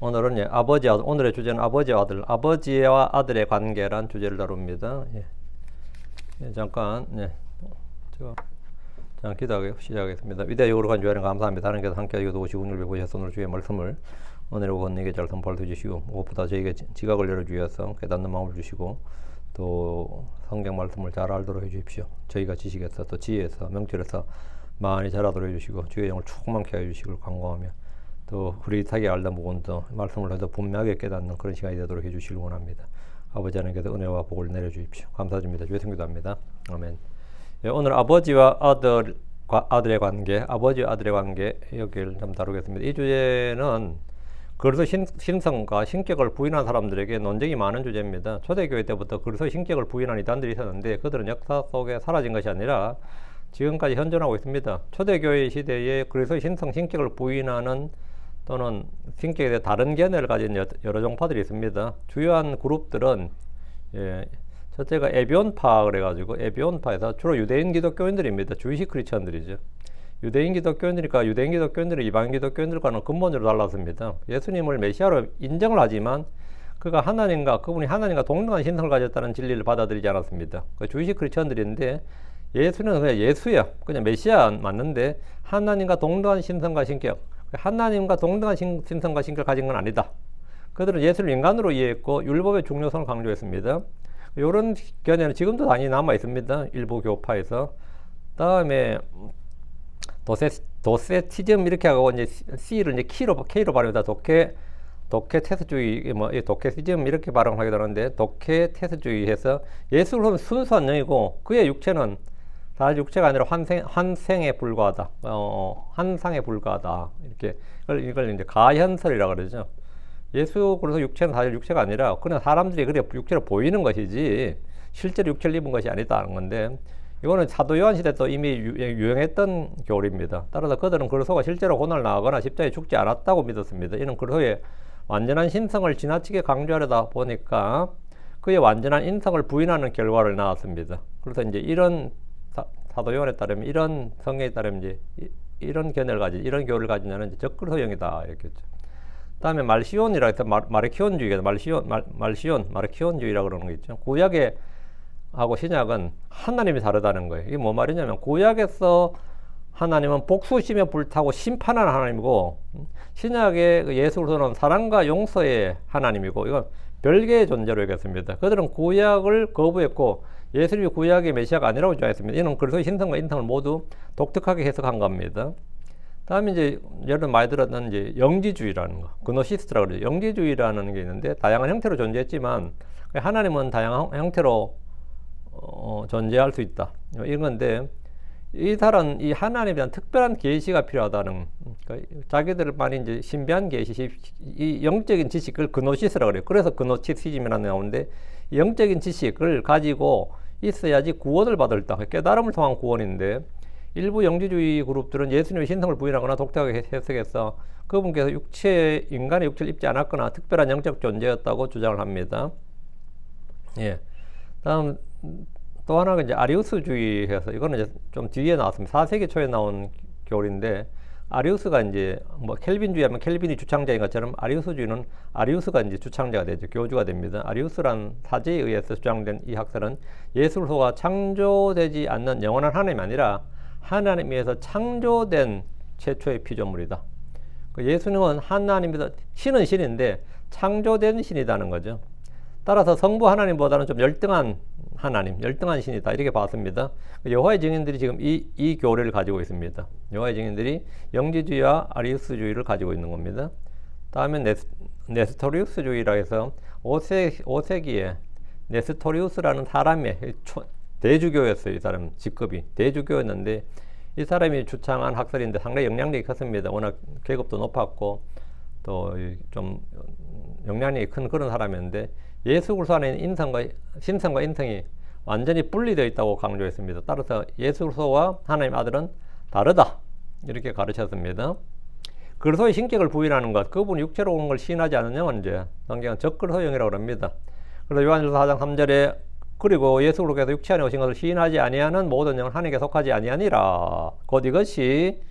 오늘은 오늘의 주제는 아버지와 아들의 관계란 주제를 다룹니다. 잠깐, 제가 기도하게 시작하겠습니다. 위대하고 거룩한 주님 감사합니다. 하나님께서 함께 도우시고 오늘 보셔서 오늘 주의 말씀을 은혜로 건네게 잘 선포해 주시고 무엇보다 저에게 지각을 열어주셔서 깨닫는 마음을 주시고 또 성경 말씀을 잘 알도록 해주십시오. 저희가 지식에서 또 지혜에서 명철에서 많이 자라도록 해주시고 주의 영을 충만케 해주시길 간구하며 또 흐릿하게 알던 부분도 말씀을 해도 분명하게 깨닫는 그런 시간이 되도록 해주시길 원합니다. 아버지 하나님께서 은혜와 복을 내려주십시오. 감사드립니다. 주의 성기도합니다. 아멘. 오늘 아버지와 아들의 관계, 아버지와 아들의 관계 여기를 좀 다루겠습니다. 이 주제는 그리스도 신성과 신격을 부인한 사람들에게 논쟁이 많은 주제입니다. 초대교회 때부터 그리스도 신격을 부인한 이단들이 있었는데 그들은 역사 속에 사라진 것이 아니라 지금까지 현존하고 있습니다. 초대교회 시대에 그리스도의 신성, 신격을 부인하는 또는 신격에 대해 다른 견해를 가진 여러 종파들이 있습니다. 주요한 그룹들은 첫째가 에비온파 그래가지고 에비온파에서 주로 유대인 기독교인들입니다. 주이시 크리스천들이죠. 유대인 기독교인들이니까 유대인 기독교인들은 이방인 기독교인들과는 근본적으로 달랐습니다. 예수님을 메시아로 인정을 하지만 그분이 하나님과 동등한 신성을 가졌다는 진리를 받아들이지 않았습니다. 주이시 크리스천들인데 예수는 그냥 예수야. 그냥 메시아 맞는데 하나님과 동등한 신성과 신격, 하나님과 동등한 신성과 신격을 가진 건 아니다. 그들은 예수를 인간으로 이해했고 율법의 중요성을 강조했습니다. 이런 견해는 지금도 당연히 남아 있습니다. 일부 교파에서. 다음에 도세티즘 이렇게 하고 이제 C를 이제 K로 발음합니다. 독해테스주의, 독해티즘 이렇게 발음하기도 하는데 독해테스주의에서 예수는 순수한 영이고 그의 육체는 사실 육체가 아니라 환생에 불과하다. 환상에 불과하다. 이걸 이제 가현설이라고 그러죠. 예수 그래서 육체는 사실 육체가 아니라 그냥 사람들이 그래 육체로 보이는 것이지 실제로 육체를 입은 것이 아니다는 건데 이거는 사도 요한 시대 때 이미 유행했던 교리입니다. 따라서 그들은 그리스도가 실제로 고난을 당하거나 십자가에 죽지 않았다고 믿었습니다. 이는 그리스도의 완전한 신성을 지나치게 강조하려다 보니까 그의 완전한 인성을 부인하는 결과를 낳았습니다. 그래서 이제 이런 사도 요한에 따르면 이런 성경에 따르면 이제 이런 견해를 가진 이런 교리를 가진 자는 적그리스도형이다 이렇겠죠. 다음에 말시온이라 해서 마르키온주의가 마르키온주의라고 그러는 거 있죠. 구약에 하고 신약은 하나님이 다르다는 거예요. 이게 뭐 말이냐면 구약에서 하나님은 복수심에 불타고 심판하는 하나님이고 신약의 예수 그리스도는 사랑과 용서의 하나님이고 이건 별개의 존재로 여겼습니다. 그들은 구약을 거부했고 예수님이 구약의 메시아가 아니라고 주장했습니다. 이는 그리스도의 신성과 인성을 모두 독특하게 해석한 겁니다. 다음에 이제 여러분 많이 들었던 이제 영지주의라는 거, 그노시스트라고 그러죠. 영지주의라는 게 있는데 다양한 형태로 존재했지만 하나님은 다양한 형태로 존재할 수 있다. 이런 건데 이 하나님에 대한 특별한 계시가 필요하다는 그러니까 자기들만이 이제 신비한 계시, 이 영적인 지식을 그노시스라고 그래요. 그래서 그노시시즘이라는 게 나오는데 영적인 지식을 가지고 있어야지 구원을 받을 때 깨달음을 통한 구원인데 일부 영지주의 그룹들은 예수님의 신성을 부인하거나 독특하게 해석해서 그분께서 인간의 육체를 입지 않았거나 특별한 영적 존재였다고 주장을 합니다. 다음 또 하나가 이제 아리우스주의에서 이거는 이제 좀 뒤에 나왔습니다. 4세기 초에 나온 교리인데 아리우스가 이제 켈빈주의 하면 켈빈이 주창자인 것처럼 아리우스주의는 아리우스가 이제 주창자가 되죠. 교주가 됩니다. 아리우스란 사제에 의해서 주장된 이 학설은 예수 그리스도가 창조되지 않는 영원한 하나님이 아니라 하나님에 의해서 창조된 최초의 피조물이다. 예수님은 하나님에서 신은 신인데 창조된 신이라는 거죠. 따라서 성부 하나님보다는 좀 열등한 하나님, 열등한 신이다 이렇게 봤습니다. 여호와의 증인들이 지금 이 교리를 가지고 있습니다. 여호와의 증인들이 영지주의와 아리우스주의를 가지고 있는 겁니다. 다음에 네스토리우스주의라 해서 5세기에 네스토리우스라는 사람의 대주교였어요. 이 사람 직급이 대주교였는데 이 사람이 주창한 학설인데 상당히 영향력이 컸습니다. 워낙 계급도 높았고 또 좀 영향력이 큰 그런 사람이었는데 예수 그리스도 안에 있는 신성과 인성이 완전히 분리되어 있다고 강조했습니다. 따라서 예수 그리스도와 하나님 아들은 다르다 이렇게 가르쳤습니다. 그리스도의 신격을 부인하는 것, 그분이 육체로 온 걸 시인하지 않는 영은 이제 성경은 적그리스도형이라고 합니다. 그래서 요한일서 4장 3절에 그리고 예수 그리스도께서 육체 안에 오신 것을 시인하지 아니하는 모든 영은 하나님께 속하지 아니하니라. 곧 이것이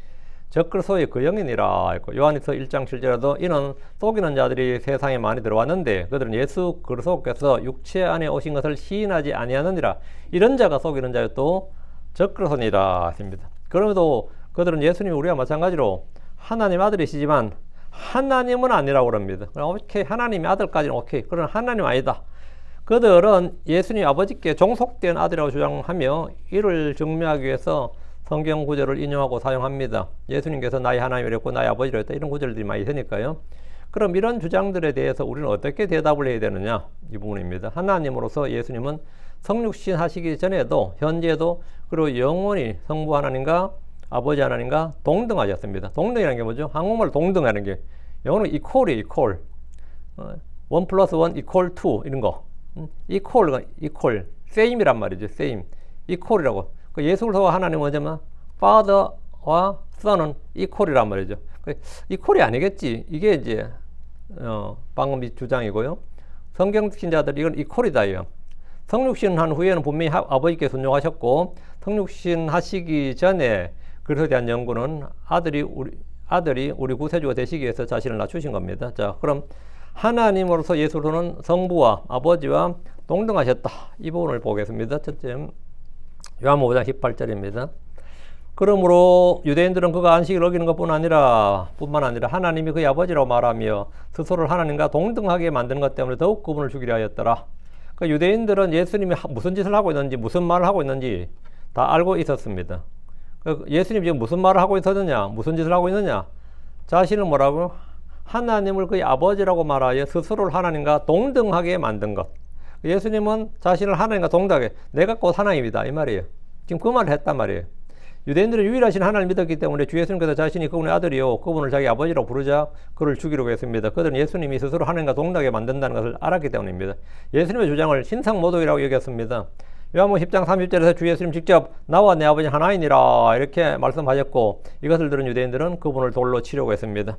적그리스도의 그 영이니라 했고, 요한일서 1장 7절에도 이는 속이는 자들이 세상에 많이 들어왔는데 그들은 예수 그리스도께서 육체 안에 오신 것을 시인하지 아니하느니라. 이런 자가 속이는 자였도 적그리스도니라 했습니다. 그럼에도 그들은 예수님이 우리와 마찬가지로 하나님 아들이시지만 하나님은 아니라고 그럽니다. 오케이, 하나님의 아들까지는 오케이. 그러나 하나님 아니다. 그들은 예수님 아버지께 종속된 아들이라고 주장하며 이를 증명하기 위해서 성경 구절을 인용하고 사용합니다. 예수님께서 나의 하나님이랬고 나의 아버지로 했다. 이런 구절들이 많이 있으니까요. 그럼 이런 주장들에 대해서 우리는 어떻게 대답을 해야 되느냐? 이 부분입니다. 하나님으로서 예수님은 성육신 하시기 전에도 현재도 그리고 영원히 성부 하나님과 아버지 하나님과 동등하셨습니다. 동등이라는 게 뭐죠? 한국말로 동등하는 게 영어는 equal이 equal. 1 플러스 1 equal 2 이런 거. equal, same이란 말이죠. same, equal이라고. 예수 그리스도와 하나님은 뭐냐면 Father와 Son은 equal이란 말이죠. equal이 아니겠지. 이게 이제 방금 이 주장이고요. 성경 신자들 이건 equal이다예요. 성육신 한 후에는 분명히 아버지께 순종하셨고 성육신 하시기 전에 그리스도에 대한 연구는 아들이 우리 구세주가 되시기 위해서 자신을 낮추신 겁니다. 자, 그럼 하나님으로서 예수 그리스도는 성부와 아버지와 동등하셨다. 이 부분을 보겠습니다. 첫째, 요한복음 5장 18절입니다. 그러므로 유대인들은 그가 안식을 어기는 것뿐만 아니라 하나님이 그의 아버지라고 말하며 스스로를 하나님과 동등하게 만드는 것 때문에 더욱 구분을 주기로 하였더라. 그러니까 유대인들은 예수님이 무슨 짓을 하고 있는지 무슨 말을 하고 있는지 다 알고 있었습니다. 그러니까 예수님이 지금 무슨 말을 하고 있었느냐, 무슨 짓을 하고 있느냐, 자신을 뭐라고? 하나님을 그의 아버지라고 말하여 스스로를 하나님과 동등하게 만든 것. 예수님은 자신을 하나님과 동등하게, 내가 곧 하나님이다 이 말이에요. 지금 그 말을 했단 말이에요. 유대인들은 유일하신 하나님을 믿었기 때문에 주 예수님께서 자신이 그분의 아들이요 그분을 자기 아버지라고 부르자 그를 죽이려고 했습니다. 그들은 예수님이 스스로 하나님과 동등하게 만든다는 것을 알았기 때문입니다. 예수님의 주장을 신상모독이라고 여겼습니다. 요한복음 10장 30절에서 주 예수님 직접 나와 내 아버지 하나이니라 이렇게 말씀하셨고 이것을 들은 유대인들은 그분을 돌로 치려고 했습니다.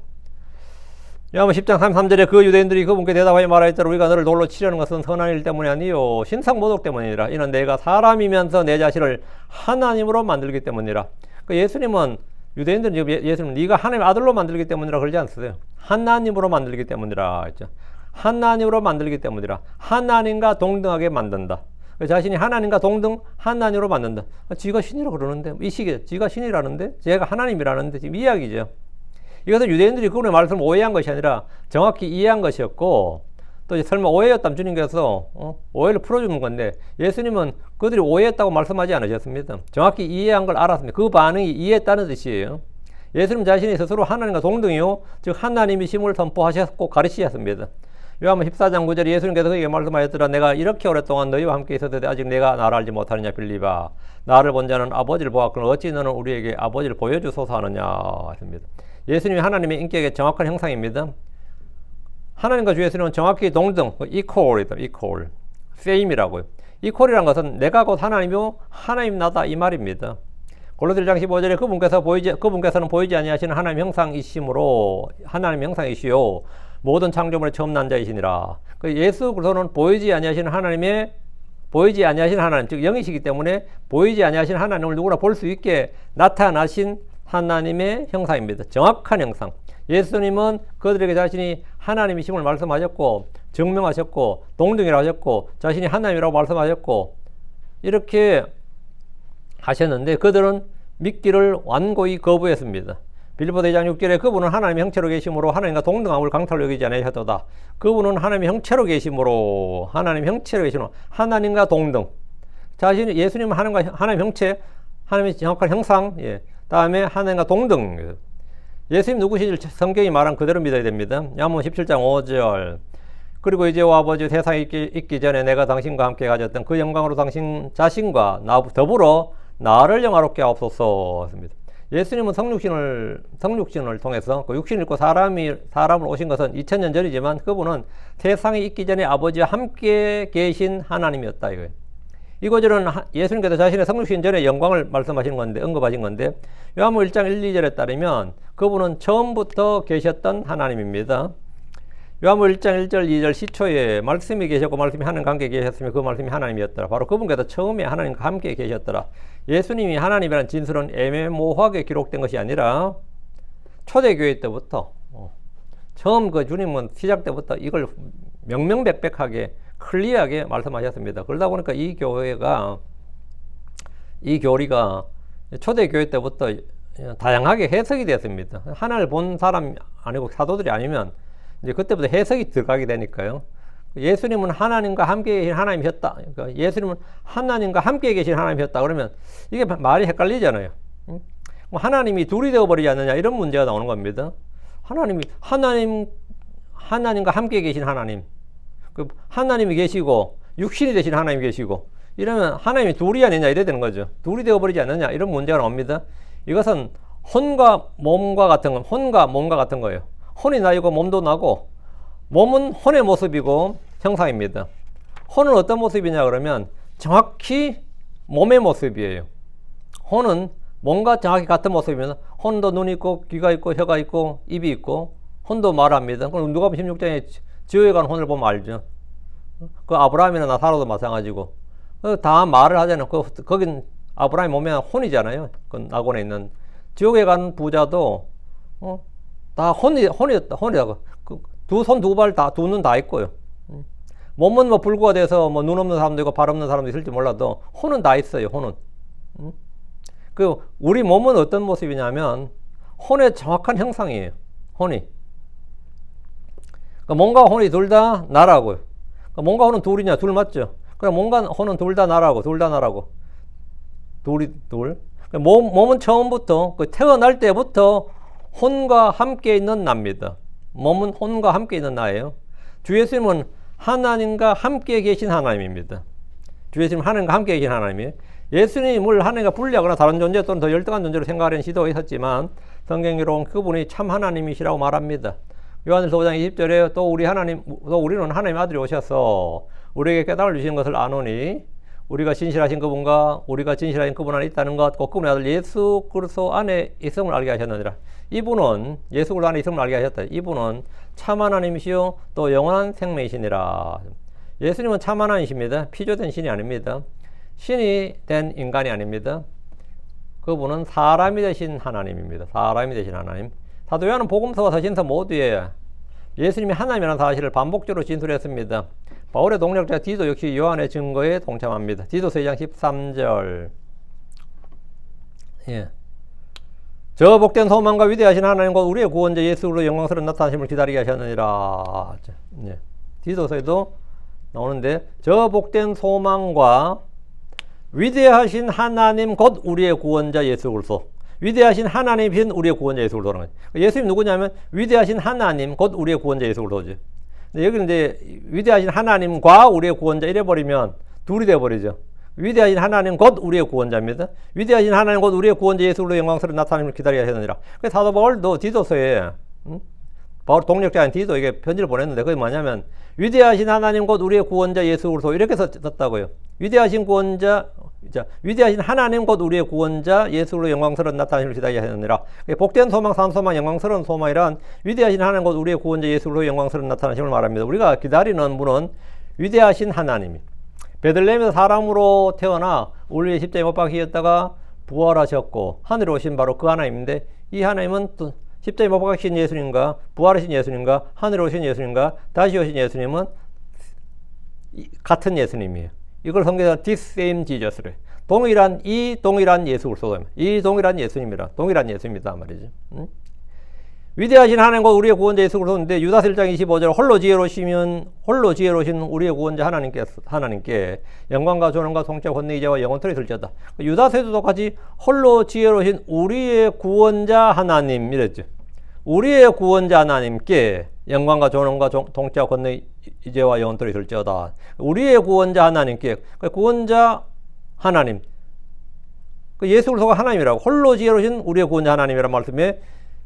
요한복음 10장 33절에 그 유대인들이 그분께 대답하여 말하였더라. 우리가 너를 돌로 치려는 것은 선한 일 때문이 아니요 신상모독 때문이라. 이는 내가 사람이면서 내 자신을 하나님으로 만들기 때문이라. 그러니까 예수님은 유대인들은 지금 예수님 네가 하나님의 아들로 만들기 때문이라 그러지 않으세요. 하나님으로 만들기 때문이라 했죠. 하나님으로 만들기 때문이라. 하나님과 동등하게 만든다. 자신이 하나님과 동등 하나님으로 만든다. 지가 신이라고 그러는데 이 시기에 지가 신이라는데 제가 하나님이라는데 지금 이야기죠. 이것은 유대인들이 그분의 말씀을 오해한 것이 아니라 정확히 이해한 것이었고 또 설마 오해였다면 주님께서 오해를 풀어주는 건데 예수님은 그들이 오해했다고 말씀하지 않으셨습니다. 정확히 이해한 걸 알았습니다. 그 반응이 이해했다는 뜻이에요. 예수님 자신이 스스로 하나님과 동등이요 즉 하나님이심을 선포하셨고 가르치셨습니다. 요한복음 14장 9절에 예수님께서 그에게 말씀하였더라. 내가 이렇게 오랫동안 너희와 함께 있었는데 아직 내가 나를 알지 못하느냐 빌리바. 나를 본 자는 아버지를 보았거늘 어찌 너는 우리에게 아버지를 보여주소서 하느냐 했습니다. 예수님이 하나님의 인격의 정확한 형상입니다. 하나님과 주 예수님은 정확히 동등, equal이다, equal, same이라고요. equal이라는 것은 내가 곧 하나님이요 하나님 나다 이 말입니다. 골로새 1장 15절에 그분께서는 보이지 아니하시는 하나님 형상이시므로 하나님 형상이시요 모든 창조물의 처음 난 자이시니라. 예수 그리스도는 보이지 아니하시는 하나님, 즉 영이시기 때문에 보이지 아니하시는 하나님을 누구나 볼 수 있게 나타나신 하나님의 형상입니다. 정확한 형상. 예수님은 그들에게 자신이 하나님이심을 말씀하셨고 증명하셨고 동등이라고 하셨고 자신이 하나님이라고 말씀하셨고 이렇게 하셨는데 그들은 믿기를 완고히 거부했습니다. 빌립보서 2장 6절에 그분은 하나님의 형체로 계심으로 하나님과 동등함을 강탈로 여기지 아니하셨도다. 그분은 하나님의 형체로 계심으로 하나님과 동등. 자신이 예수님은 하나님의 형체, 하나님의 정확한 형상, 다음에 하나님과 동등. 예수님 누구신지 성경이 말한 그대로 믿어야 됩니다. 요한복음 17장 5절. 그리고 이제와 아버지 세상에 있기 전에 내가 당신과 함께 가졌던 그 영광으로 당신 자신과 더불어 나를 영화롭게 하옵소서 했습니다. 예수님은 성육신을 통해서 그 육신을 입고 사람을 오신 것은 2000년 전이지만 그분은 세상에 있기 전에 아버지와 함께 계신 하나님이었다 이거예요. 이 구절은 예수님께서 자신의 성육신 전에 영광을 말씀하시는 건데 언급하신 건데 요한복음 1장 1, 2절에 따르면 그분은 처음부터 계셨던 하나님입니다. 요한복음 1장 1절 2절 시초에 말씀이 계셨고 말씀이 하나님과 함께 계셨으며 그 말씀이 하나님이었더라. 바로 그분께서 처음에 하나님과 함께 계셨더라. 예수님이 하나님이라는 진술은 애매모호하게 기록된 것이 아니라 초대교회 때부터 처음 그 주님은 시작 때부터 이걸 명명백백하게 클리어하게 말씀하셨습니다. 그러다 보니까 이 교리가 초대교회 때부터 다양하게 해석이 됐습니다. 하나를 본 사람 아니고 사도들이 아니면 이제 그때부터 해석이 들어가게 되니까요. 예수님은 하나님과 함께 계신 하나님이셨다. 그러니까 예수님은 하나님과 함께 계신 하나님이셨다. 그러면 이게 말이 헷갈리잖아요. 하나님이 둘이 되어버리지 않느냐 이런 문제가 나오는 겁니다. 하나님과 함께 계신 하나님, 하나님이 계시고 육신이 되신 하나님이 계시고 이러면 하나님이 둘이 아니냐 이래야 되는 거죠. 둘이 되어버리지 않느냐 이런 문제가 나옵니다. 이것은 혼과 몸과 같은 거예요. 혼이 나이고 몸도 나고 몸은 혼의 모습이고 형상입니다. 혼은 어떤 모습이냐 그러면 정확히 몸의 모습이에요. 혼은 몸과 정확히 같은 모습이면 혼도 눈이 있고 귀가 있고 혀가 있고 입이 있고 혼도 말합니다. 그럼 누가복음 16장에 지옥에 간 혼을 보면 알죠. 그 아브라함이나 나사로도 마찬가지고 다 말을 하잖아요. 거긴 아브라함이 몸에 혼이잖아요. 그 낙원에 있는 지옥에 간 부자도 다 혼이라고. 두 손 두 발 다 두 눈 다 있고요. 몸은 뭐 불구가 돼서 뭐 눈 없는 사람도 있고 발 없는 사람도 있을지 몰라도 혼은 다 있어요. 혼은. 우리 몸은 어떤 모습이냐면 혼의 정확한 형상이에요. 혼이. 그러니까 몸과 혼이 둘 다 나라고요. 그러니까 몸과 혼은 둘이냐? 둘 맞죠? 그럼 몸과 혼은 둘 다 나라고. 둘. 그러니까 몸은 처음부터 태어날 때부터 혼과 함께 있는 나입니다. 몸은 혼과 함께 있는 나예요. 주 예수님은 하나님과 함께 계신 하나님입니다. 주 예수님은 하나님과 함께 계신 하나님이에요. 예수님을 하나님과 분리하거나 다른 존재 또는 더 열등한 존재로 생각하려는 시도가 있었지만 성경으로는 그분이 참 하나님이시라고 말합니다. 요한일서 5장 20절에 또 우리는 하나님의 아들이 오셔서 우리에게 깨달아 주신 것을 아노니 우리가 진실하신 그분과 우리가 진실하신 그분 안에 있다는 것, 곧 그분의 아들 예수 그리스도 안에 있음을 알게 하셨느니라. 이분은 예수 그리스도 안에 있음을 알게 하셨다. 이분은 참 하나님이시요 또 영원한 생명이시니라. 예수님은 참 하나님이십니다. 피조된 신이 아닙니다. 신이 된 인간이 아닙니다. 그분은 사람이 되신 하나님입니다. 사람이 되신 하나님. 사도 요한은 복음서와 서신서 모두에 예수님이 하나님이라는 사실을 반복적으로 진술했습니다. 바울의 동력자 디도 역시 요한의 증거에 동참합니다. 디도서 2장 13절. 예. 저 복된 소망과 위대하신 하나님 곧 우리의 구원자 예수로 영광스러운 나타나심을 기다리게 하셨느니라. 예. 디도서에도 나오는데 저 복된 소망과 위대하신 하나님 곧 우리의 구원자 예수 그리스도. 위대하신 하나님이신 우리의 구원자 예수 그리스도라는 거예요. 예수님 누구냐면 위대하신 하나님 곧 우리의 구원자 예수 그리스도죠. 여기는 이제 위대하신 하나님과 우리의 구원자 이래버리면 둘이 돼버리죠. 위대하신 하나님 곧 우리의 구원자입니다. 위대하신 하나님 곧 우리의 구원자 예수 그리스도의 영광스러운 나타남을 기다려야 하느니라. 그래서 사도 바울도 디도서에 바울 동력자인 디도에게 편지를 보냈는데 그게 뭐냐면 위대하신 하나님 곧 우리의 구원자 예수 그리스도 이렇게 썼다고요. 위대하신 하나님 곧 우리의 구원자 예수로 영광스러운 나타나심을 기다려야 하느니라. 복된 소망, 산소망, 영광스러운 소망이란 위대하신 하나님 곧 우리의 구원자 예수로 영광스러운 나타나심을 말합니다. 우리가 기다리는 분은 위대하신 하나님이 베들레헴에서 사람으로 태어나 우리의 십자가에 못 박히셨다가 부활하셨고 하늘에 오신 바로 그 하나님인데 이 하나님은 또 십자가에 못 박히신 예수님과 부활하신 예수님과 하늘에 오신 예수님과 다시 오신 예수님은 같은 예수님이에요. 이걸 성경에서 this same Jesus래. 동일한 예수 그리스도. 이 동일한 예수님이라. 동일한 예수입니다 말이죠. 위대하신 하나님 곧 우리의 구원자 예수 그리스도인데 유다서 1장 25절 홀로 지혜로우신 우리의 구원자 하나님께 영광과 존엄과 통치와 권능 이제와 영원토록 있을지어다. 유다서에도 똑같이 홀로 지혜로우신 우리의 구원자 하나님 이랬죠. 우리의 구원자 하나님께 영광과 존엄과 통치와 권능 이제와 영원토록 있을지어다. 우리의 구원자 하나님께 구원자 하나님 예수 그리스도가 하나님이라고 홀로 지혜로우신 우리의 구원자 하나님이라는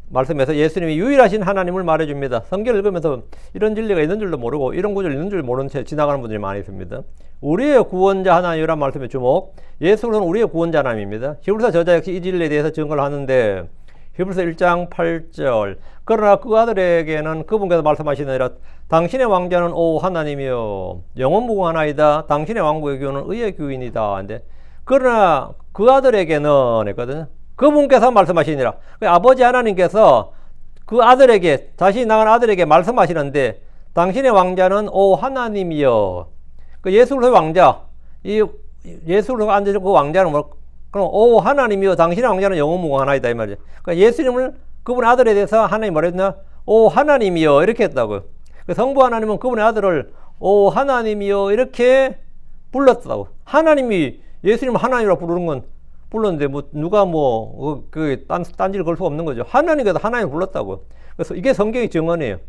말씀에서 예수님이 유일하신 하나님을 말해줍니다. 성경을 읽으면서 이런 진리가 있는 줄도 모르고 이런 구절이 있는 줄 모르는 채 지나가는 분들이 많이 있습니다. 우리의 구원자 하나님이라는 말씀에 주목. 예수 그리스도는 우리의 구원자 하나님입니다. 히브리서 저자 역시 이 진리에 대해서 증거를 하는데 히브리서 1장 8절 그러나 그 아들에게는 그분께서 말씀하시느니라 당신의 왕자는 오 하나님이여 영원무궁하나이다. 당신의 왕국의 교훈은 의의 교훈이다. 근데 그러나 그 아들에게는 했거든요. 그분께서 말씀하시니라. 아버지 하나님께서 그 아들에게, 자신이 낳은 아들에게 말씀하시는데, 당신의 왕자는 오 하나님이여. 그 예수 그리스도의 왕자, 이 예수 그리스도가 앉아있는 그 왕자는 뭐, 그럼 오 하나님이여, 당신의 왕자는 영원무궁하나이다 이 말이죠. 그러니까 예수님을, 그분의 아들에 대해서 하나님이 뭐라 했나? 오 하나님이여 이렇게 했다고요. 그 성부 하나님은 그분의 아들을 오 하나님이여 이렇게 불렀다고. 하나님이 예수님을 하나님이라고 부르는 건 불렀는데 뭐 누가 뭐 그 딴지를 걸 수가 없는 거죠. 하나님께서 하나님을 불렀다고. 그래서 이게 성경의 증언이에요.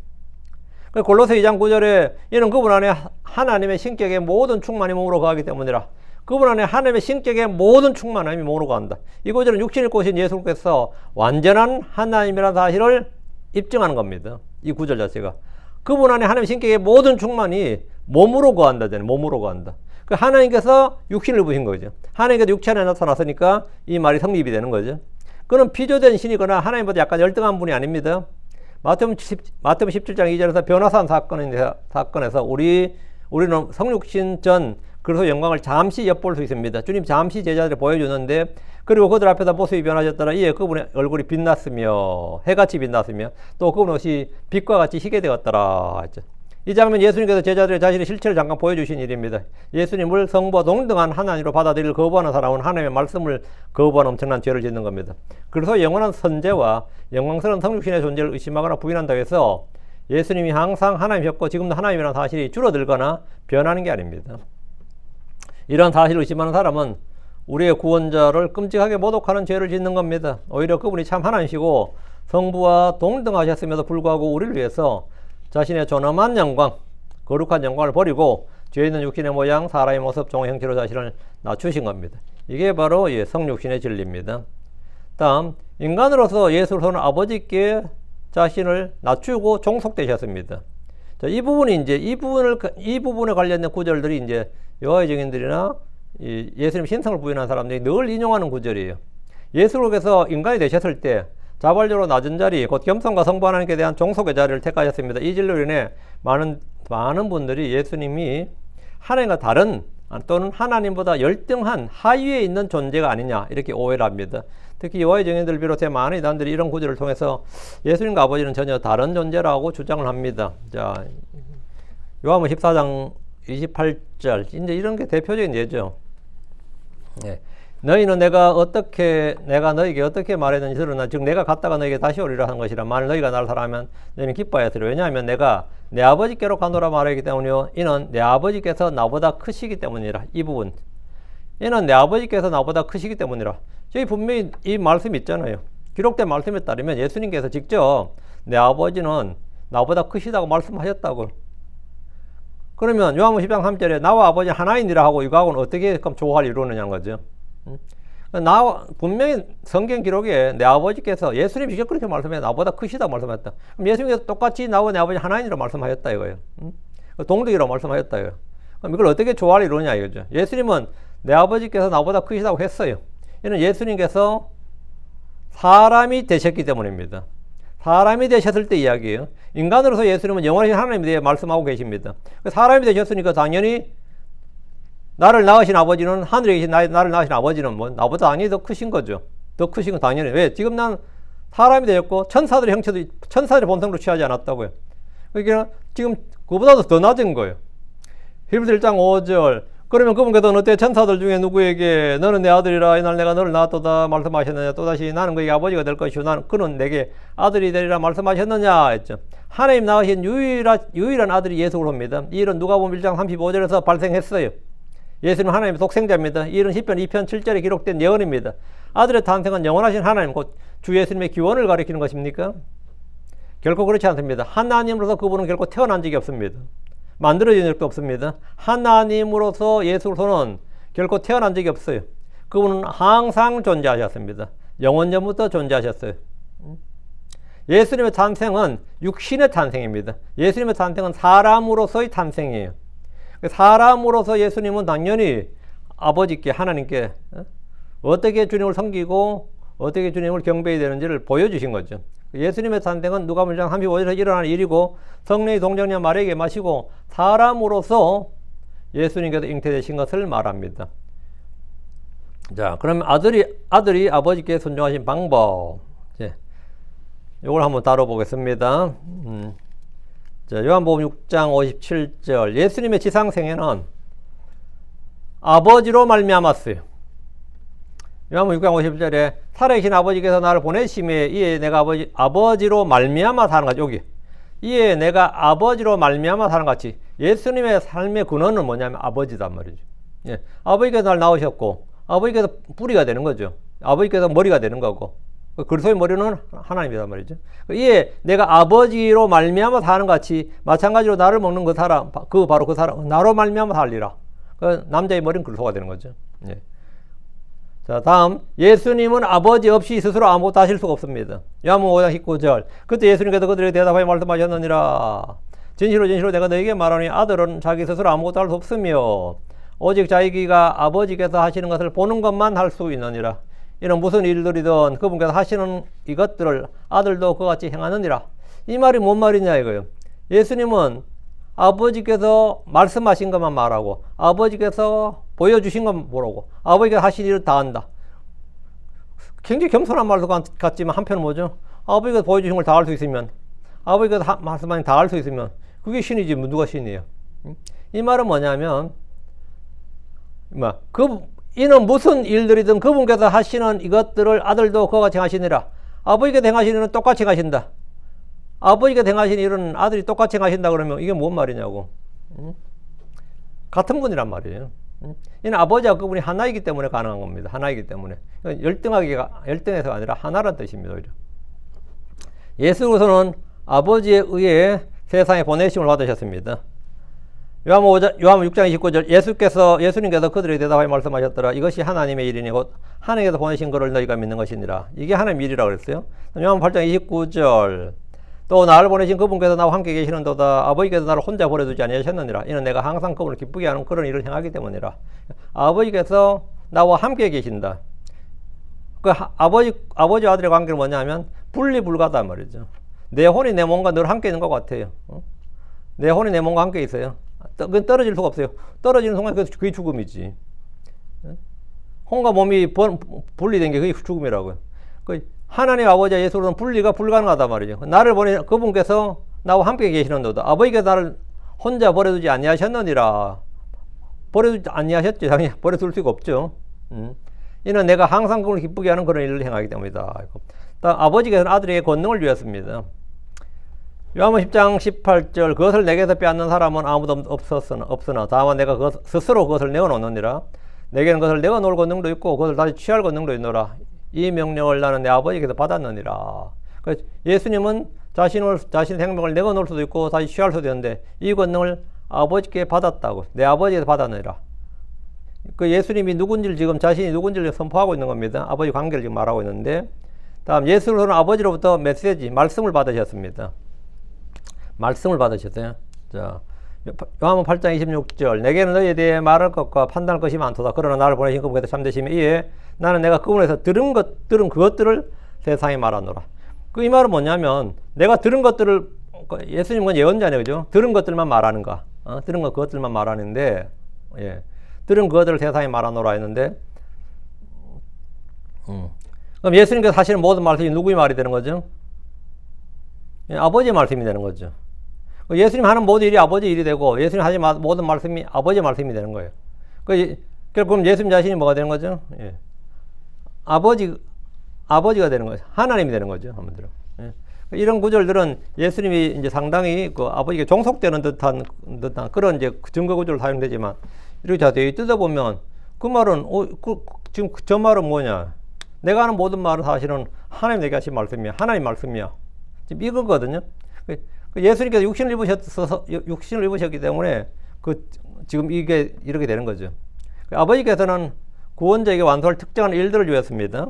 골로새 2장 9절에 이는 그분 안에 하나님의 신격의 모든 충만이 몸으로 거하기 때문이라. 그분 안에 하나님의 신격의 모든 충만함이 몸으로 거한다. 이 구절은 육신을 꼬신 예수께서 완전한 하나님이라는 사실을 입증하는 겁니다. 이 구절 자체가. 그분 안에 하나님의 신격의 모든 충만이 몸으로 거한다잖아요. 몸으로 거한다. 그 하나님께서 육신을 입으신 거죠. 하나님께서 육체 안에 나타났으니까 이 말이 성립이 되는 거죠. 그는 피조된 신이거나 하나님보다 약간 열등한 분이 아닙니다. 마태복음 17장 2절에서 변화산 사건에서 우리는 성육신 전 그리스도의 영광을 잠시 엿볼 수 있습니다. 주님 잠시 제자들이 보여주는데, 그리고 그들 앞에서 모습이 변하셨더라. 이에 그분의 얼굴이 빛났으며 해같이 빛났으며 또 그분의 옷이 빛과 같이 희게 되었더라 했죠. 이 장면 예수님께서 제자들의 자신의 실체를 잠깐 보여주신 일입니다. 예수님을 성부와 동등한 하나님으로 받아들일 거부하는 사람은 하나님의 말씀을 거부하는 엄청난 죄를 짓는 겁니다. 그래서 영원한 선제와 영광스러운 성육신의 존재를 의심하거나 부인한다고 해서 예수님이 항상 하나님이었고 지금도 하나님이라는 사실이 줄어들거나 변하는 게 아닙니다. 이런 사실을 의심하는 사람은 우리의 구원자를 끔찍하게 모독하는 죄를 짓는 겁니다. 오히려 그분이 참 하나님이시고 성부와 동등하셨음에도 불구하고 우리를 위해서 자신의 존엄한 영광, 거룩한 영광을 버리고 죄 있는 육신의 모양, 사람의 모습, 종의 형체로 자신을 낮추신 겁니다. 이게 바로 성육신의 진리입니다. 다음, 인간으로서 예수로서는 아버지께 자신을 낮추고 종속되셨습니다. 자, 이 부분에 관련된 구절들이 이제 여호와의 증인들이나 예수님 신성을 부인하는 사람들이 늘 인용하는 구절이에요. 예수님께서 인간이 되셨을 때 자발적으로 낮은 자리, 곧 겸손과 성부 하나님께 대한 종속의 자리를 택하셨습니다. 이 진리로 인해 많은 분들이 예수님이 하나님과 다른 또는 하나님보다 열등한 하위에 있는 존재가 아니냐 이렇게 오해를 합니다. 특히 여호와의 증인들을 비롯해 많은 이단들이 이런 구절을 통해서 예수님과 아버지는 전혀 다른 존재라고 주장을 합니다. 자, 요한복음 14장 28절 이제 이런 게 대표적인 예죠. 네. 너희는 내가 너에게 어떻게 말했는지 들으나 즉 내가 갔다가 너에게 다시 오리라 하는 것이라. 만일 너희가 나를 사랑하면 너희는 기뻐해야 되리라. 왜냐하면 내가 내 아버지께로 가노라 말하기 때문이요 이는 내 아버지께서 나보다 크시기 때문이라. 이 부분 이는 내 아버지께서 나보다 크시기 때문이라. 저희 분명히 이 말씀이 있잖아요. 기록된 말씀에 따르면 예수님께서 직접 내 아버지는 나보다 크시다고 말씀하셨다고. 그러면 요한복음 10장 3절에 나와 아버지 하나이니라 하고 이거하고는 어떻게 그럼 조화를 이루느냐는 거죠. 분명히 성경 기록에 내 아버지께서 예수님 직접 그렇게 말씀해 나보다 크시다고 말씀하셨다. 그럼 예수님께서 똑같이 나와 내 아버지 하나이니라 말씀하셨다 이거예요. 동등이라고 말씀하셨다 이거예요. 그럼 이걸 어떻게 조화를 이루느냐 이거죠. 예수님은 내 아버지께서 나보다 크시다고 했어요. 이는 예수님께서 사람이 되셨기 때문입니다. 사람이 되셨을 때 이야기예요. 인간으로서 예수님은 영원하신 하나님에 대해 말씀하고 계십니다. 사람이 되셨으니까 당연히 나를 낳으신 아버지는 하늘에 계신 나를 낳으신 아버지는 뭐 나보다 당연히 더 크신 거죠. 더 크신 건 당연히. 왜? 지금 난 사람이 되었고 천사들의 형체도 천사들의 본성으로 취하지 않았다고요. 그러니까 지금 그보다도 더 낮은 거예요. 히브리서 1장 5절 그러면 그분께서 너때 천사들 중에 누구에게 너는 내 아들이라 이날 내가 너를 낳았도다 말씀하셨느냐. 또다시 나는 그에게 아버지가 될 것이요 그는 내게 아들이 되리라 말씀하셨느냐 했죠. 하나님 낳으신 유일한 아들이 예수 그리스도입니다. 이 일은 누가복음 1장 35절에서 발생했어요. 예수님은 하나님의 독생자입니다. 이 일은 시편 2편 7절에 기록된 예언입니다. 아들의 탄생은 영원하신 하나님 곧 주 예수님의 기원을 가리키는 것입니까? 결코 그렇지 않습니다. 하나님으로서 그분은 결코 태어난 적이 없습니다. 만들어진 적도 없습니다. 하나님으로서 예수로서는 결코 태어난 적이 없어요. 그분은 항상 존재하셨습니다. 영원 전부터 존재하셨어요. 예수님의 탄생은 육신의 탄생입니다. 예수님의 탄생은 사람으로서의 탄생이에요. 사람으로서 예수님은 당연히 아버지께 하나님께 어떻게 주님을 섬기고 어떻게 주님을 경배해야 되는지를 보여주신 거죠. 예수님의 탄생은 누가복음 1장 35절에서 일어나는 일이고 성령이 동정녀 마리아에게 마시고 사람으로서 예수님께서 잉태되신 것을 말합니다. 자, 그러면 아들이 아버지께 순종하신 방법. 이걸 한번 다뤄보겠습니다. 자, 요한복음 6장 57절. 예수님의 지상생애는 아버지로 말미암았어요. 요한복음 6장 57절에 살아계신 아버지께서 나를 보내심에 이에 내가 아버지로 말미암아 사는 거지. 여기 이에 내가 아버지로 말미암아 사는 같이 예수님의 삶의 근원은 뭐냐면 아버지단 말이죠. 예, 아버지께서 날 낳으셨고 아버지께서 뿌리가 되는 거죠. 아버지께서 머리가 되는 거고 그리스도의 머리는 하나님이란 말이죠. 이에 내가 아버지로 말미암아 사는 같이 마찬가지로 나를 먹는 그 사람, 바로 그 사람 나로 말미암아 살리라. 그 남자의 머리는 그리스도가 되는 거죠. 예. 자, 다음 예수님은 아버지 없이 스스로 아무것도 하실 수가 없습니다. 요한복음 5장 19절. 그때 예수님께서 그들에게 대답하여 말씀하셨느니라. 진실로 진실로 내가 너에게 말하니 아들은 자기 스스로 아무것도 할 수 없으며 오직 자기가 아버지께서 하시는 것을 보는 것만 할 수 있느니라. 이는 무슨 일들이든 그분께서 하시는 이것들을 아들도 그같이 행하느니라. 이 말이 뭔 말이냐 이거예요. 예수님은 아버지께서 말씀하신 것만 말하고 아버지께서 보여주신 것만 보라고 아버지가 하신 일을 다 한다. 굉장히 겸손한 말도 같지만 한편은 뭐죠? 아버지가 보여주신 걸 다 할 수 있으면 아버지가 말씀하신 다 할 수 있으면 그게 신이지 누가 신이에요? 이 말은 뭐냐면 이는 무슨 일들이든 그분께서 하시는 이것들을 아들도 그와 같이 하시니라. 아버지가 행하시는 일은 똑같이 하신다. 아버지가 행하신 일은 아들이 똑같이 하신다 그러면 이게 뭔 말이냐고. 같은 분이란 말이에요. 이는 아버지와 그분이 하나이기 때문에 가능한 겁니다. 하나이기 때문에. 열등해서가 아니라 하나란 뜻입니다. 예수께서는 아버지에 의해 세상에 보내심을 받으셨습니다. 요한복음 6장 29절. 예수님께서 그들에게 대답하여 말씀하셨더라. 이것이 하나님의 일이니 곧 하나님께서 보내신 것을 너희가 믿는 것이니라. 이게 하나님의 일이라고 그랬어요. 요한복음 8장 29절. 또 나를 보내신 그분께서 나와 함께 계시는도다. 아버지께서 나를 혼자 버려두지 아니하셨느니라. 이는 내가 항상 그분을 기쁘게 하는 그런 일을 행하기 때문이라. 아버지께서 나와 함께 계신다. 그 아버지와 아들의 관계는 뭐냐면 분리불가다 말이죠. 내 혼이 내 몸과 늘 함께 있는 것 같아요. 내 혼이 내 몸과 함께 있어요. 그건 떨어질 수가 없어요. 떨어지는 순간 그게 죽음이지. 혼과 몸이 분리된 게 그게 죽음이라고요. 하나님 아버지와 예수로는 분리가 불가능하단 말이죠. 나를 보내신 그분께서 나와 함께 계시는도다. 아버지께서 나를 혼자 버려두지 아니하셨느니라. 버려두지 아니하셨죠. 당연히 버려둘 수가 없죠. 이는 내가 항상 그분을 기쁘게 하는 그런 일을 행하기 때문이다. 아버지께서는 아들에게 권능을 주었습니다. 요한복음 10장 18절. 그것을 내게서 빼앗는 사람은 아무도 없으나 다만 내가 스스로 그것을 내어놓느니라. 내게는 그것을 내어놓을 권능도 있고 그것을 다시 취할 권능도 있노라. 이 명령을 나는 내 아버지께서 받았느니라. 예수님은 자신의 생명을 내어놓을 수도 있고 다시 취할 수도 있는데 이 권능을 아버지께 받았다고. 내 아버지께서 받았느니라. 예수님이 누군지를 지금 자신이 누군지를 선포하고 있는 겁니다. 아버지 관계를 지금 말하고 있는데, 다음 예수로는 아버지로부터 메시지, 말씀을 받으셨습니다. 말씀을 받으셨어요. 자, 요한복음 8장 26절. 내게는 너희에 대해 말할 것과 판단할 것이 많도다. 그러나 나를 보내신 그분께서 참되시며 이에 나는 내가 그분에서 들은 그것들을 세상에 말하노라. 이 말은 뭐냐면 내가 들은 것들을, 예수님은 예언자네, 그죠? 들은 것들만 말하는 거. 들은 그것들만 말하는데, 예. 들은 그것들을 세상에 말하노라 했는데, 그럼 예수님께서 하시는 모든 말씀이 누구의 말이 되는 거죠? 예, 아버지의 말씀이 되는 거죠. 예수님 하는 모든 일이 아버지 일이 되고 예수님 하시는 모든 말씀이 아버지의 말씀이 되는 거예요. 그럼 예수님 자신이 뭐가 되는 거죠? 예. 아버지가 되는 거죠. 하나님이 되는 거죠. 한마디로. 예. 이런 구절들은 예수님이 이제 상당히 아버지에게 종속되는 듯한 그런 이제 증거 구절로 사용되지만 이렇게 자세히 뜯어보면 그 말은 지금 저 말은 뭐냐? 내가 하는 모든 말은 사실은 하나님에게 하신 말씀이야. 하나님 말씀이야. 지금 이거거든요. 예수님께서 육신을 입으셨기 때문에 지금 이게 이렇게 되는 거죠. 아버지께서는 구원자에게 완수할 특정한 일들을 주었습니다.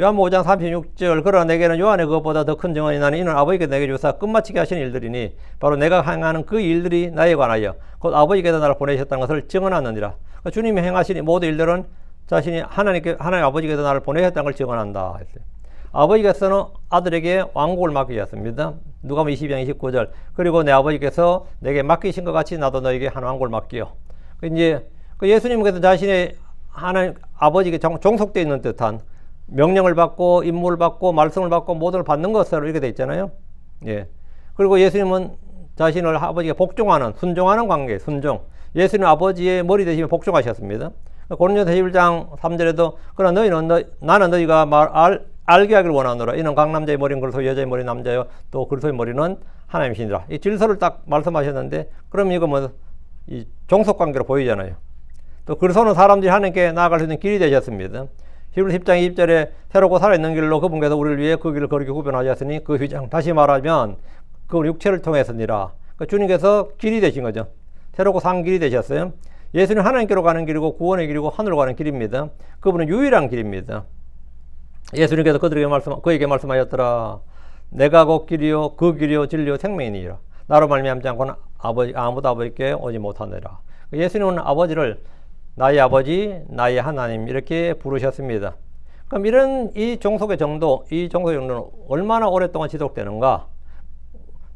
요한복음 5장 36절. 그러나 내게는 요한의 그것보다 더 큰 증언이 나니 이는 아버지께서 내게 주사 끝마치게 하시는 일들이니 바로 내가 행하는 그 일들이 나에 관하여 곧 아버지께서 나를 보내셨다는 것을 증언하느니라. 주님이 행하신 모든 일들은 자신이 하나님 아버지께서 나를 보내셨다는 걸 증언한다 했어요. 아버지께서는 아들에게 왕국을 맡기셨습니다. 누가복음 22장 29절. 그리고 내 아버지께서 내게 맡기신 것 같이 나도 너에게 한 왕국을 맡기요. 이제 예수님께서 자신의 하나님 아버지에게 종속되어 있는 듯한 명령을 받고 임무를 받고 말씀을 받고 모든 걸 받는 것으로 이렇게 돼 있잖아요. 예. 그리고 예수님은 자신을 아버지가 복종하는, 순종하는 관계, 순종. 예수님 아버지의 머리 대신에 복종하셨습니다. 고린도전서 11장 3절에도 그러나 나는 너희가 알게 하기를 원하노라. 이는 각 남자의 머리는 그리스도, 여자의 머리는 남자요, 또 그리스도의 머리는 하나님이시니라. 이 질서를 딱 말씀하셨는데, 그럼 이거 뭐 이 종속 관계로 보이잖아요. 또 그리스도는 사람들이 하나님께 나아갈 수 있는 길이 되셨습니다. 히브리 10장 20절에 새롭고 살아있는 길로 그분께서 우리를 위해 그 길을 거룩히 구별하셨으니 그 휘장, 다시 말하면 그 육체를 통해서니라. 그러니까 주님께서 길이 되신 거죠. 새롭고 산 길이 되셨어요. 예수는 하나님께로 가는 길이고 구원의 길이고 하늘로 가는 길입니다. 그분은 유일한 길입니다. 예수님께서 그에게 말씀하셨더라. 내가 곧 길이요 그 길이요 진리요 생명이니라. 나로 말미암지 않고는 아무도 아버지께 오지 못하느라. 예수님은 아버지를 나의 아버지, 나의 하나님 이렇게 부르셨습니다. 그럼 이 종속의 정도는 얼마나 오랫동안 지속되는가?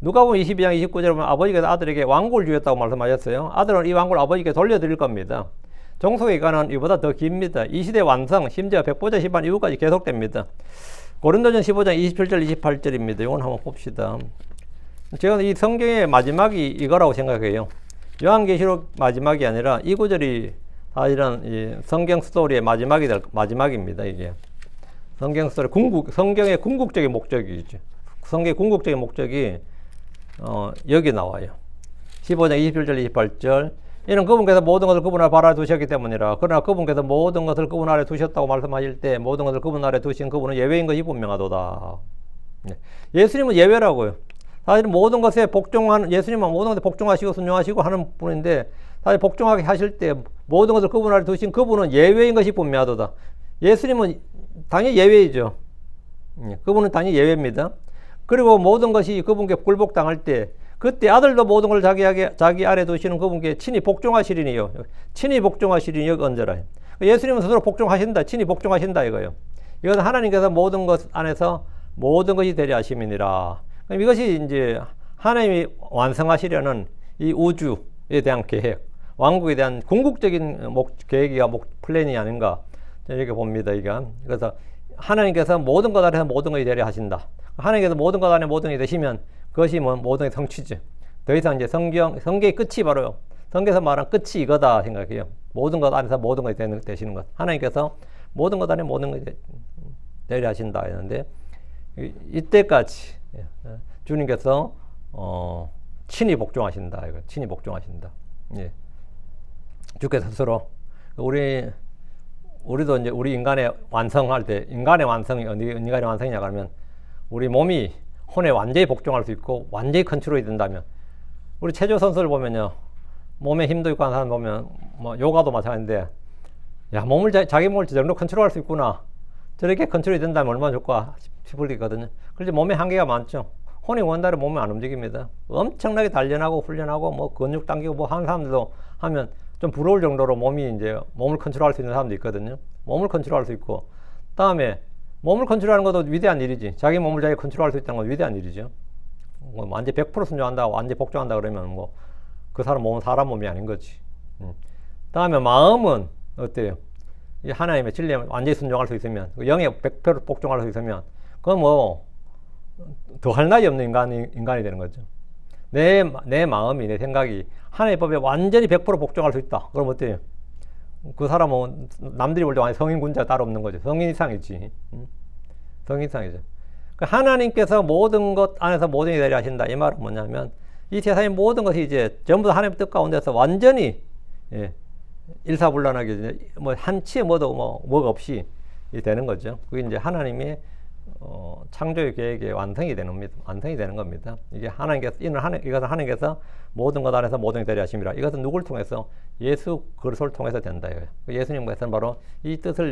누가복음 22장 29절에 보면 아버지께서 아들에게 왕국을 주셨다고 말씀하셨어요. 아들은 이 왕국을 아버지께 돌려드릴 겁니다. 종속의 기간은 이보다 더 깁니다. 이 시대 완성, 심지어 백보자 심판 이후까지 계속됩니다. 고린도전 15장 27절 28절입니다. 이건 한번 봅시다. 제가 이 성경의 마지막이 이거라고 생각해요. 요한계시록 마지막이 아니라 이 구절이 사실은 이 성경 스토리의 마지막입니다. 이게 성경 스토리 성경의 궁극적인 목적이죠. 성경의 궁극적인 목적이 여기 나와요. 15장 27절 28절. 이는 그분께서 모든 것을 그분 아래 발아래 두셨기 때문이라. 그러나 그분께서 모든 것을 그분 아래 두셨다고 말씀하실 때 모든 것을 그분 아래 두신 그분은 예외인 것이 분명하도다. 예수님은 예외라고요. 사실 모든 것에 예수님은 모든 것에 복종하시고 순종하시고 하는 분인데, 사실 복종하게 하실 때 모든 것을 그분 아래 두신 그분은 예외인 것이 분명하도다. 예수님은 당연히 예외이죠. 그분은 당연히 예외입니다. 그리고 모든 것이 그분께 굴복당할 때, 그때 아들도 모든 걸 자기 아래 두시는 그분께 친히 복종하시리니요. 친히 복종하시리니 여기 얹어라. 예수님은 스스로 복종하신다. 친히 복종하신다 이거예요. 이것은 하나님께서 모든 것 안에서 모든 것이 되려 하심이니라. 그럼 이것이 이제 하나님이 완성하시려는 이 우주에 대한 계획, 왕국에 대한 궁극적인 계획이야 플랜이 아닌가 이렇게 봅니다. 그래서 하나님께서 모든 것 안에서 모든 것이 되려 하신다. 하나님께서 모든 것 안에 모든 것이 되시면 그것이 모든 것의 성취죠. 더 이상 이제 성경의 끝이 바로 성경에서 말한 끝이 이거다 생각해요. 모든 것 안에서 모든 것이 되시는 것. 하나님께서 모든 것 안에 모든 것이 되려 하신다 했는데, 이때까지 주님께서 친히 복종하신다. 이거 친히 복종하신다. 예. 주께서 스스로 우리도 이제 우리 인간의 완성할 때 인간의 완성이냐 그러면 우리 몸이 혼에 완전히 복종할 수 있고 완전히 컨트롤이 된다면, 우리 체조 선수를 보면요, 몸에 힘도 있고 하는 사람 보면 뭐 요가도 마찬가지인데, 야 자기 몸을 저 정도 컨트롤할 수 있구나, 저렇게 컨트롤이 된다면 얼마나 좋을까 싶을 게 있거든요. 그런데 몸에 한계가 많죠. 혼이 원대로 몸이 안 움직입니다. 엄청나게 단련하고 훈련하고 뭐 근육 당기고 뭐 하는 사람들도 하면 좀 부러울 정도로 몸을 컨트롤할 수 있는 사람도 있거든요. 몸을 컨트롤할 수 있고, 다음에 몸을 컨트롤하는 것도 위대한 일이지. 자기 몸을 자기 컨트롤할 수 있다는 건 위대한 일이죠. 뭐 완전 100% 순종한다, 완전 복종한다 그러면 뭐 그 사람 몸은 사람 몸이 아닌 거지. 다음에 마음은 어때요? 이 하나님의 진리에 완전히 순종할 수 있으면, 영에 100% 복종할 수 있으면, 그건 뭐 더 할 나위 없는 인간이 되는 거죠. 내 마음이, 내 생각이 하나님의 법에 완전히 100% 복종할 수 있다. 그럼 어때요? 그 사람은 남들이 볼 때 완전 성인 군자가 따로 없는 거죠. 성인 이상이지. 성인 이상이죠. 하나님께서 모든 것 안에서 모든 게 되려 하신다. 이 말은 뭐냐면, 이 세상의 모든 것이 이제 전부 다 하나님의 뜻 가운데서 완전히 일사불란하게 뭐 한치의 뭐가 없이 되는 거죠. 그게 이제 하나님의 창조의 계획의 완성이 되는 겁니다. 이게 이것은 하나님께서 모든 것 안에서 모든 게 되려 하심이라. 이것은 누굴 통해서? 예수 그리스도를 통해서 된다 이거예요. 예수님께서는 바로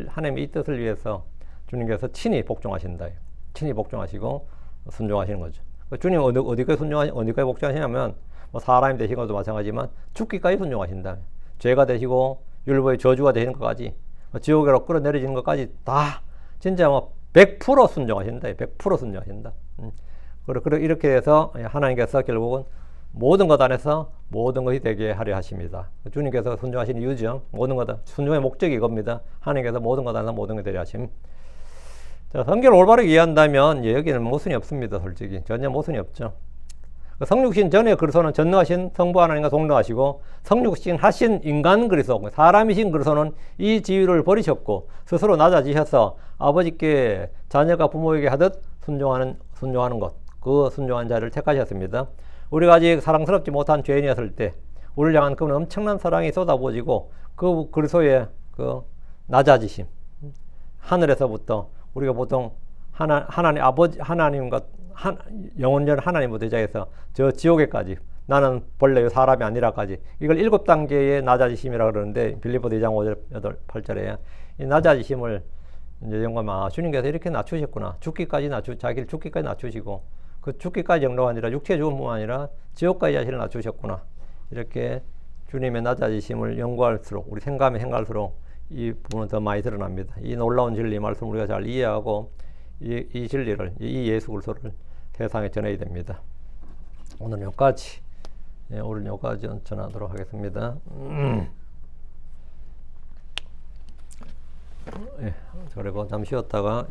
하나님의 이 뜻을 위해서 주님께서 친히 복종하신다. 친히 복종하시고 순종하시는 거죠. 주님 어디까지 복종하시냐면, 뭐 사람이 되신 것도 마찬가지지만 죽기까지 순종하신다. 죄가 되시고 율법의 저주가 되시는 것까지, 지옥으로 끌어내려지는 것까지 다 진짜 뭐 100% 순종하신다. 100% 순종하신다. 그리고 이렇게 해서 하나님께서 결국은 모든 것 안에서 모든 것이 되게 하려 하십니다. 주님께서 순종하신 이유죠. 모든 것, 순종의 목적이 이겁니다. 하나님께서 모든 것 안에서 모든 것이 되려 하심. 자, 성경을 올바르게 이해한다면 여기는 모순이 없습니다. 솔직히 전혀 모순이 없죠. 성육신 전에 그리스도는 전능하신 성부 하나님과 동등하시고 성육신 하신 인간 그리스도, 사람이신 그리스도는 이 지위를 버리셨고 스스로 낮아지셔서 아버지께 자녀가 부모에게 하듯 순종하는 것, 그 순종한 자를 택하셨습니다. 우리가 아직 사랑스럽지 못한 죄인이었을 때 우리를 향한 그 엄청난 사랑이 쏟아부어지고 그 그리스도의 그 낮아지심, 하늘에서부터 우리가 보통 하나님 아버지 하나님과 영원전 하나님의 대자에서 저 지옥에까지, 나는 본래 사람이 아니라까지, 이걸 7단계의 낮아지심이라 그러는데 빌립보 2장 5절 8절에 이 낮아지심을 이제 영감, 주님께서 이렇게 낮추셨구나. 자기를 죽기까지 낮추시고 그 죽기까지 정도가 아니라 육체 죽음뿐만 아니라 지옥까지 자신을 낮추셨구나. 이렇게 주님의 낮아지심을 연구할수록, 우리 생각할수록 이 부분은 더 많이 드러납니다. 이 놀라운 진리 말씀 우리가 잘 이해하고 이 진리를, 이 예수 그리스도를 세상에 전해야 됩니다. 오늘 여기까지, 오늘 여기까지 전하도록 하겠습니다. 그리고 잠시 쉬었다가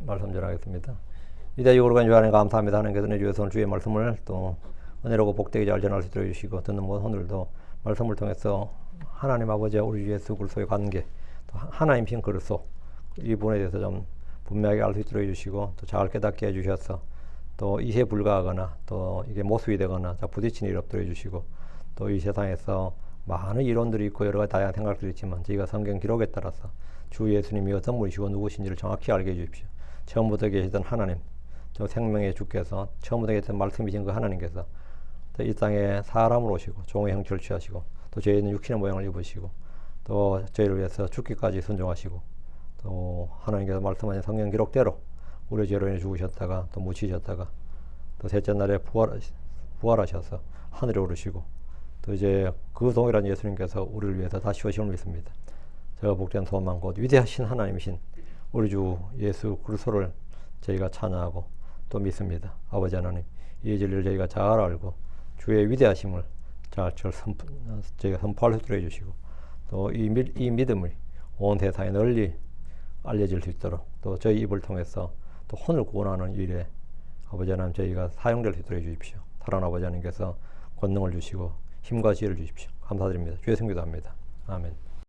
말씀 전하겠습니다. 이대 요구로 주하나님 감사합니다. 하나님께서 내주셔서 주의 말씀을 또 은혜로고 복되게 잘 전할 수 있도록 해주시고, 듣는 모든 오늘도 말씀을 통해서 하나님 아버지와 우리 주 예수 그리스도의 관계, 또 하나님신 그리스도, 이 부분에 대해서 좀 분명하게 알 수 있도록 해주시고, 또 잘 깨닫게 해주셔서 또 이해 불가하거나 또 이게 모순이 되거나 부딪히는 일 없도록 해주시고, 또 이 세상에서 많은 이론들이 있고 여러 가지 다양한 생각들이 있지만 저희가 성경 기록에 따라서 주 예수님이 어떤 분이시고 누구신지를 정확히 알게 해주십시오. 처음부터 계시던 하나님, 저 생명의 주께서, 처음부터 계시던 말씀이신 그 하나님께서 또 이 땅에 사람으로 오시고 종의 형체를 취하시고 또 저희는 육신의 모양을 입으시고 또 저희를 위해서 죽기까지 순종하시고, 또 하나님께서 말씀하신 성경 기록대로 우리 죄로 인해 죽으셨다가 또 묻히셨다가 또 셋째 날에 부활하셔서 하늘에 오르시고, 또 이제 그 동일한 예수님께서 우리를 위해서 다시 오심을 믿습니다. 저 복된 소망, 곧 위대하신 하나님이신 우리 주 예수 그리스도를 저희가 찬양하고 또 믿습니다. 아버지 하나님, 이 진리를 저희가 잘 알고 주의 위대하심을 저희가 선포할 수 있도록 해주시고, 또 이 믿음을 온 세상에 널리 알려질 수 있도록, 또 저희 입을 통해서 또 혼을 구원하는 일에 아버지 하나님 저희가 사용될 수 있도록 해주십시오. 사랑하는 아버지 하나님께서 권능을 주시고 힘과 지혜를 주십시오. 감사드립니다. 주의 성기도합니다. 아멘.